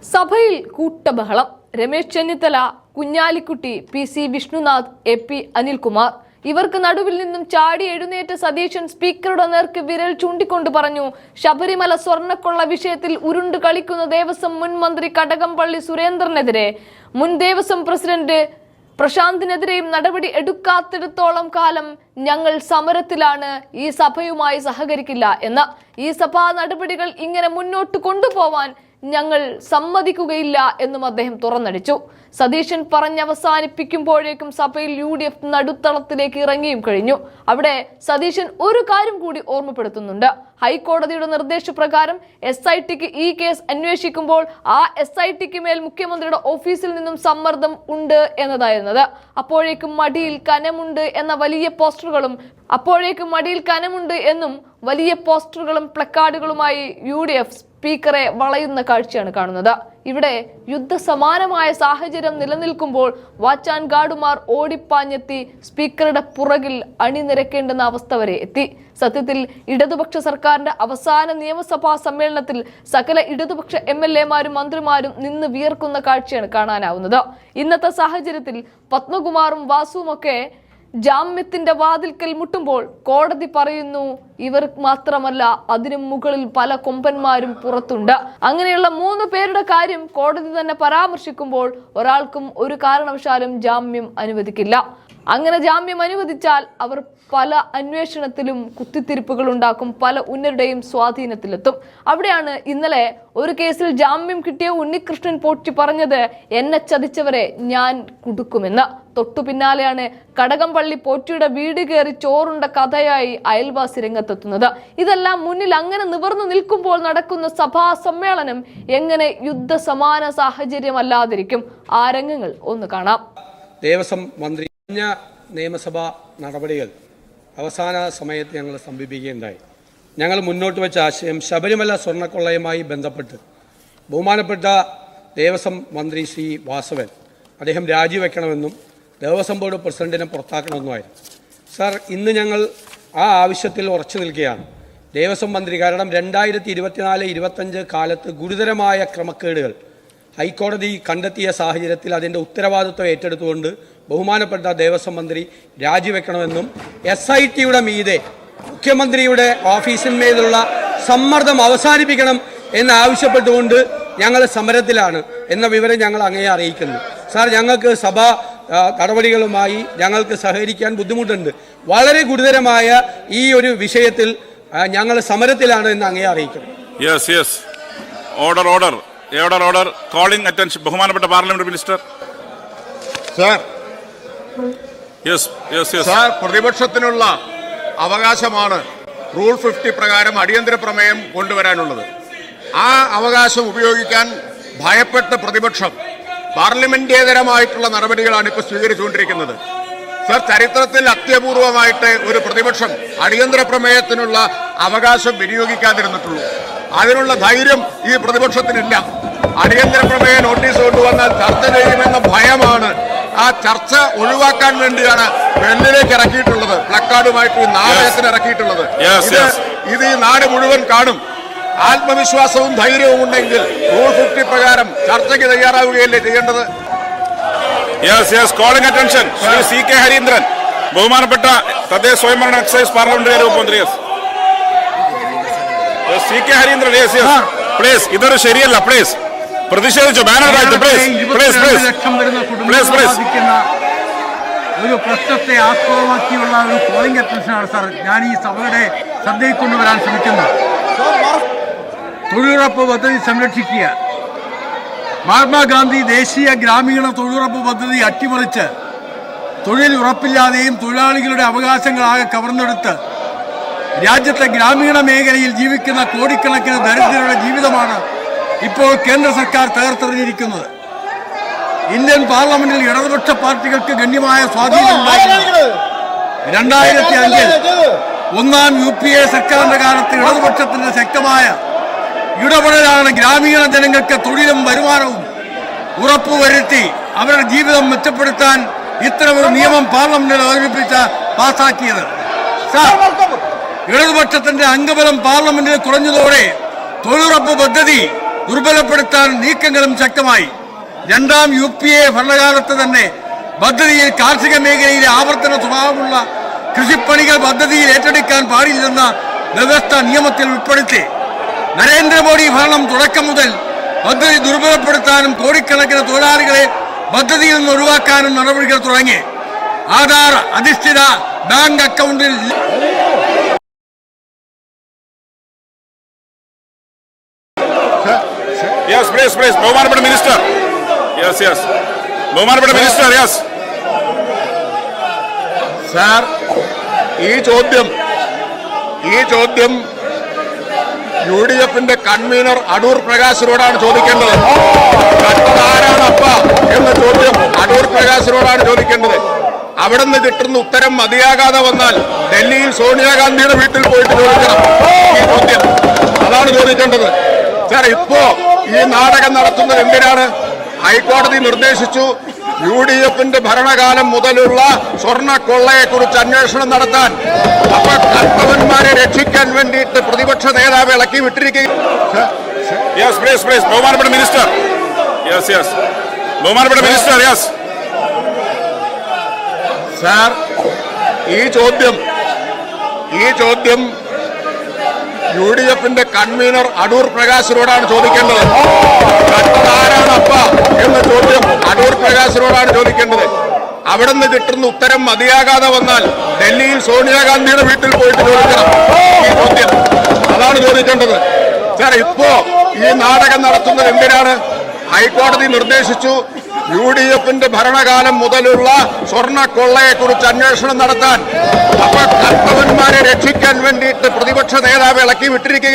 സഭയിൽ കൂട്ടബഹളം. Ramesh Chennithala, Kunhalikutty, PC Vishnunath, AP Anilkumar ഇവർക്ക് നടുവിൽ നിന്നും ചാടി എഴുന്നേറ്റ സതീശൻ സ്പീക്കറുടെ നേർക്ക് വിരൽ ചൂണ്ടിക്കൊണ്ട് പറഞ്ഞു, ശബരിമല സ്വർണ്ണക്കൊള്ള വിഷയത്തിൽ ഉരുണ്ട് കളിക്കുന്ന ദേവസ്വം മുൻ മന്ത്രി കടകംപള്ളി സുരേന്ദ്രനെതിരെ മുൻ ദേവസ്വം പ്രസിഡന്റ് പ്രശാന്തിനെതിരെയും നടപടി എടുക്കാത്തിടത്തോളം കാലം ഞങ്ങൾ സമരത്തിലാണ്, ഈ സഭയുമായി സഹകരിക്കില്ല എന്ന്. ഈ സഭാ നടപടികൾ ഇങ്ങനെ മുന്നോട്ട് കൊണ്ടുപോവാൻ ഞങ്ങൾ സമ്മതിക്കുകയില്ല എന്നും അദ്ദേഹം തുറന്നടിച്ചു. സതീശൻ പറഞ്ഞവസാനിപ്പിക്കുമ്പോഴേക്കും സഭയിൽ UDF നടുത്തളത്തിലേക്ക് ഇറങ്ങിയും കഴിഞ്ഞു. അവിടെ സതീശൻ ഒരു കാര്യം കൂടി ഓർമ്മപ്പെടുത്തുന്നുണ്ട്. ഹൈക്കോടതിയുടെ നിർദ്ദേശപ്രകാരം SITക്ക് ഈ കേസ് അന്വേഷിക്കുമ്പോൾ ആ SITക്ക് മേൽ മുഖ്യമന്ത്രിയുടെ ഓഫീസിൽ നിന്നും സമ്മർദ്ദം ഉണ്ട് എന്നതായിരുന്നത്. അപ്പോഴേക്കും മടിയിൽ കനമുണ്ട് എന്ന വലിയ പോസ്റ്ററുകളും വലിയ പോസ്റ്ററുകളും പ്ലക്കാർഡുകളുമായി UDF സ്പീക്കറെ വളയുന്ന കാഴ്ചയാണ് കാണുന്നത്. ഇവിടെ യുദ്ധസമാനമായ സാഹചര്യം നിലനിൽക്കുമ്പോൾ വാച്ച് ആൻഡ് ഗാർഡുമാർ ഓടിപ്പാഞ്ഞെത്തി സ്പീക്കറുടെ പുറകിൽ അണിനിരക്കേണ്ടുന്ന അവസ്ഥ വരെ എത്തി. സത്യത്തിൽ ഇടതുപക്ഷ സർക്കാരിന്റെ അവസാന നിയമസഭാ സമ്മേളനത്തിൽ സകല ഇടതുപക്ഷ MLAമാരും മന്ത്രിമാരും നിന്ന് വിയർക്കുന്ന കാഴ്ചയാണ് കാണാനാവുന്നത്. ഇന്നത്തെ സാഹചര്യത്തിൽ പത്മകുമാറും വാസുവുമൊക്കെ ജാമ്യത്തിന്റെ വാതിൽക്കൽ മുട്ടുമ്പോൾ കോടതി പറയുന്നു, ഇവർ മാത്രമല്ല അതിനു മുകളിൽ പല കൊമ്പന്മാരും പുറത്തുണ്ട്. അങ്ങനെയുള്ള 3 പേരുടെ കാര്യം കോടതി തന്നെ പരാമർശിക്കുമ്പോൾ ഒരാൾക്കും ഒരു കാരണവശാലും ജാമ്യം അനുവദിക്കില്ല. അങ്ങനെ ജാമ്യം അനുവദിച്ചാൽ അവർ പല അന്വേഷണത്തിലും കുത്തിത്തിരിപ്പുകൾ ഉണ്ടാക്കും, പല ഉന്നതരുടെയും സ്വാധീനത്തിലെത്തും. അവിടെയാണ് ഇന്നലെ ഒരു കേസിൽ ജാമ്യം കിട്ടിയ ഉണ്ണികൃഷ്ണൻ പോറ്റി പറഞ്ഞത്, എന്നെ ചതിച്ചവരെ ഞാൻ കുടുക്കുമെന്ന്. തൊട്ടു പിന്നാലെയാണ് കടകംപള്ളി പോറ്റിയുടെ വീട് കയറി ചോറുണ്ട കഥയായി അയൽവാസി രംഗത്തെത്തുന്നത്. ഇതെല്ലാം മുന്നിൽ അങ്ങനെ നിവർന്നു നിൽക്കുമ്പോൾ നടക്കുന്ന സഭാ സമ്മേളനം എങ്ങനെ യുദ്ധസമാന സാഹചര്യമല്ലാതിരിക്കും? ആ രംഗങ്ങൾ ഒന്ന് കാണാം. ദേവസ്വം മന്ത്രി നിയമസഭാ നടപടികൾ അവസാന സമയത്ത് ഞങ്ങൾ സമീപിക്കുകയുണ്ടായി. ഞങ്ങൾ മുന്നോട്ട് വെച്ച ആശയം, ശബരിമല സ്വർണ്ണക്കൊള്ളയുമായി ബന്ധപ്പെട്ട് ബഹുമാനപ്പെട്ട ദേവസ്വം മന്ത്രി ശ്രീ വാസവൻ അദ്ദേഹം രാജിവെക്കണമെന്നും ദേവസ്വം ബോർഡ് പ്രസിഡന്റിനെ പുറത്താക്കണമെന്നുമായിരുന്നു. സാർ, ഇന്ന് ഞങ്ങൾ ആ ആവശ്യത്തിൽ ഉറച്ചു നിൽക്കുകയാണ്. ദേവസ്വം മന്ത്രി, കാരണം 2024-25 കാലത്ത് ഗുരുതരമായ ക്രമക്കേടുകൾ ഹൈക്കോടതി കണ്ടെത്തിയ സാഹചര്യത്തിൽ അതിൻ്റെ ഉത്തരവാദിത്വം ഏറ്റെടുത്തുകൊണ്ട് ബഹുമാനപ്പെട്ട ദേവസ്വം മന്ത്രി രാജിവെക്കണമെന്നും SITയുടെ മീതെ മുഖ്യമന്ത്രിയുടെ ഓഫീസിന്മേലുള്ള സമ്മർദ്ദം അവസാനിപ്പിക്കണം എന്നാവശ്യപ്പെട്ടുകൊണ്ട് ഞങ്ങൾ സമരത്തിലാണ് എന്ന വിവരം ഞങ്ങൾ അങ്ങയെ അറിയിക്കുന്നു. സാർ, ഞങ്ങൾക്ക് സഭാ നടപടികളുമായി ഞങ്ങൾക്ക് സഹകരിക്കാൻ ബുദ്ധിമുട്ടുണ്ട്. വളരെ ഗുരുതരമായ ഈ ഒരു വിഷയത്തിൽ ഞങ്ങൾ സമരത്തിലാണ് എന്ന് അങ്ങയെ അറിയിക്കുന്നു. ഓർഡർ കോളിംഗ് അറ്റൻഷൻ ബഹുമാനപ്പെട്ട പാർലമെന്റ് മിനിസ്റ്റർ. സാർ, പ്രതിപക്ഷത്തിനുള്ള അവകാശമാണ് റൂൾ 50 പ്രകാരം അടിയന്തര പ്രമേയം കൊണ്ടുവരാനുള്ളത്. ആ അവകാശം ഉപയോഗിക്കാൻ ഭയപ്പെട്ട പ്രതിപക്ഷം പാർലമെന്റേതരമായിട്ടുള്ള നടപടികളാണ് ഇപ്പോൾ സ്വീകരിച്ചുകൊണ്ടിരിക്കുന്നത്. സർ, ചരിത്രത്തിൽ അത്യപൂർവമായിട്ട് ഒരു പ്രതിപക്ഷം അടിയന്തര പ്രമേയത്തിനുള്ള അവകാശം വിനിയോഗിക്കാതിരുന്നിട്ടുള്ളൂ. അതിനുള്ള ധൈര്യം ഈ പ്രതിപക്ഷത്തിനില്ല. അടിയന്തര പ്രമേയ നോട്ടീസ് കൊണ്ടുവന്നാൽ ചർച്ച ചെയ്യുമെന്ന ഭയമാണ്. ആ ചർച്ച ഒഴിവാക്കാൻ വേണ്ടിയാണ് വെള്ളിലേക്ക് ഇറക്കിയിട്ടുള്ളത്, പ്ലക്കാർഡുമായിട്ട് നാടകത്തിന് ഇറക്കിയിട്ടുള്ളത്. ഇത് ഈ നാട് മുഴുവൻ കാണും. ആത്മവിശ്വാസവും ധൈര്യവും ഉണ്ടെങ്കിൽ റൂൾ 50 പ്രകാരം ചർച്ചയ്ക്ക് തയ്യാറാവുകയല്ലേ ചെയ്യേണ്ടത്? Calling attention Shri CK Harindran, ബഹുമാനപ്പെട്ട തദ്ദേശ സ്വയംഭരണ എക്സൈസ് പാർലമെന്ററി വകുപ്പ് മന്ത്രി. CK ഹരീന്ദ്രൻ, പ്ലീസ്, ഇതൊരു ശരിയല്ല. പ്ലീസ് പ്രതിഷേധിച്ചു, ബാനർ ഒരു പ്രശ്നത്തെ ആസ്പദമാക്കിയുള്ള ഒരു കോളിംഗ് അറ്റൻഷനാണ് സാർ ഞാൻ ഈ സഭയുടെ ശ്രദ്ധയിൽ കൊണ്ടുവരാൻ ശ്രമിക്കുന്നത്. തൊഴിലുറപ്പ് പദ്ധതി സംരക്ഷിക്കുക. മഹാത്മാഗാന്ധി ദേശീയ ഗ്രാമീണ തൊഴിലുറപ്പ് പദ്ധതി അട്ടിമറിച്ച് തൊഴിൽ ഉറപ്പില്ലാതെയും തൊഴിലാളികളുടെ അവകാശങ്ങളാകെ കവർന്നെടുത്ത് രാജ്യത്തെ ഗ്രാമീണ മേഖലയിൽ ജീവിക്കുന്ന കോടിക്കണക്കിന് ദരിദ്രരുടെ ജീവിതമാണ് ഇപ്പോൾ കേന്ദ്ര സർക്കാർ തകർത്തെറിഞ്ഞിരിക്കുന്നത്. ഇന്ത്യൻ പാർലമെന്റിൽ ഇടതുപക്ഷ പാർട്ടികൾക്ക് ഗണ്യമായ സ്വാധീനം ഉണ്ടായിരുന്നു. 2005 ഒന്നാം UPA സർക്കാരിന്റെ കാലത്ത് ഇടതുപക്ഷത്തിന്റെ ശക്തമായ ഇടപെടലാണ് ഗ്രാമീണ ജനങ്ങൾക്ക് തൊഴിലും വരുമാനവും ഉറപ്പുവരുത്തി അവരുടെ ജീവിതം മെച്ചപ്പെടുത്താൻ ഇത്തരമൊരു നിയമം പാർലമെന്റിൽ അവതരിപ്പിച്ച് പാസാക്കിയത്. ഇടതുപക്ഷത്തിന്റെ അംഗബലം പാർലമെന്റിൽ കുറഞ്ഞതോടെ തൊഴിലുറപ്പ് പദ്ധതി ദുർബലപ്പെടുത്താൻ നീക്കങ്ങളും ശക്തമായി. രണ്ടാം UPA ഭരണകാലത്ത് തന്നെ പദ്ധതിയിൽ കാർഷിക മേഖലയിലെ ആവർത്തന സ്വഭാവമുള്ള കൃഷിപ്പണികൾ പദ്ധതിയിൽ ഏറ്റെടുക്കാൻ പാടില്ലെന്ന വ്യവസ്ഥ നിയമത്തിൽ ഉൾപ്പെടുത്തി. നരേന്ദ്രമോദി ഭരണം തുടക്കം മുതൽ പദ്ധതി ദുർബലപ്പെടുത്താനും കോടിക്കണക്കിന് തൊഴിലാളികളെ പദ്ധതിയിൽ നിന്ന് ഒഴിവാക്കാനും നടപടികൾ തുടങ്ങി. ആധാർ അധിഷ്ഠിത ബാങ്ക് അക്കൗണ്ടിൽ യെസ് പ്ലീസ് പ്ലീസ് ബഹുമാനപ്പെട്ട മിനിസ്റ്റർ. യെസ് യെസ് ബഹുമാനപ്പെട്ട മിനിസ്റ്റർ. യെസ് സാർ, ഈ ചോദ്യം UDFന്റെ കൺവീനർ അടൂർ പ്രകാശിനോടാണ് ചോദിക്കേണ്ടത്. ആരാണപ്പ എന്ന ചോദ്യം അടൂർ പ്രകാശിനോടാണ് ചോദിക്കേണ്ടത്. അവിടെ നിന്ന് കിട്ടുന്ന ഉത്തരം മതിയാകാതെ വന്നാൽ ഡൽഹിയിൽ സോണിയാഗാന്ധിയുടെ വീട്ടിൽ പോയിട്ട് ചോദിക്കണം ഈ ചോദ്യം. അതാണ് ചോദിക്കേണ്ടത്. സാർ, ഇപ്പോ ഈ നാടകം നടത്തുന്നത് എന്തിനാണ്? ഹൈക്കോടതി നിർദ്ദേശിച്ചു UDFന്റെ ഭരണകാലം മുതലുള്ള സ്വർണ്ണ കൊള്ളയെക്കുറിച്ച് അന്വേഷണം നടത്താൻ. അപ്പൊ കർത്തവന്മാരെ രക്ഷിക്കാൻ വേണ്ടിയിട്ട് പ്രതിപക്ഷ നേതാവ് ഇളക്കി വിട്ടിരിക്കുകയും. യെസ് പ്ലീസ് പ്ലീസ് ബഹുമാനപ്പെട്ട മിനിസ്റ്റർ. യെസ് യെസ് ബഹുമാനപ്പെട്ട മിനിസ്റ്റർ. യെസ് സാർ, ഈ ചോദ്യം UDFന്റെ കൺവീനർ അടൂർ പ്രകാശിനോടാണ് ചോദിക്കേണ്ടത്. ആരാണപ്പ എന്ന ചോദ്യം അടൂർ പ്രകാശിനോടാണ് ചോദിക്കേണ്ടത്. അവിടെ നിന്ന് കിട്ടുന്ന ഉത്തരം മതിയാകാതെ വന്നാൽ ഡൽഹിയിൽ സോണിയാഗാന്ധിയുടെ വീട്ടിൽ പോയിട്ട് ചോദിക്കണം ഈ ചോദ്യം. അതാണ് ചോദിക്കേണ്ടത്. സാർ, ഇപ്പോ ഈ നാടകം നടത്തുന്നത് എന്തിനാണ്? ഹൈക്കോടതി നിർദ്ദേശിച്ചു UDFന്റെ ഭരണകാലം മുതലുള്ള സ്വർണ്ണ കൊള്ളയെക്കുറിച്ച് അന്വേഷണം നടത്താൻ. അപ്പൊ കർത്തവന്മാരെ രക്ഷിക്കാൻ വേണ്ടിയിട്ട് പ്രതിപക്ഷ നേതാവ് ഇളക്കി വിട്ടിരിക്കുകയും.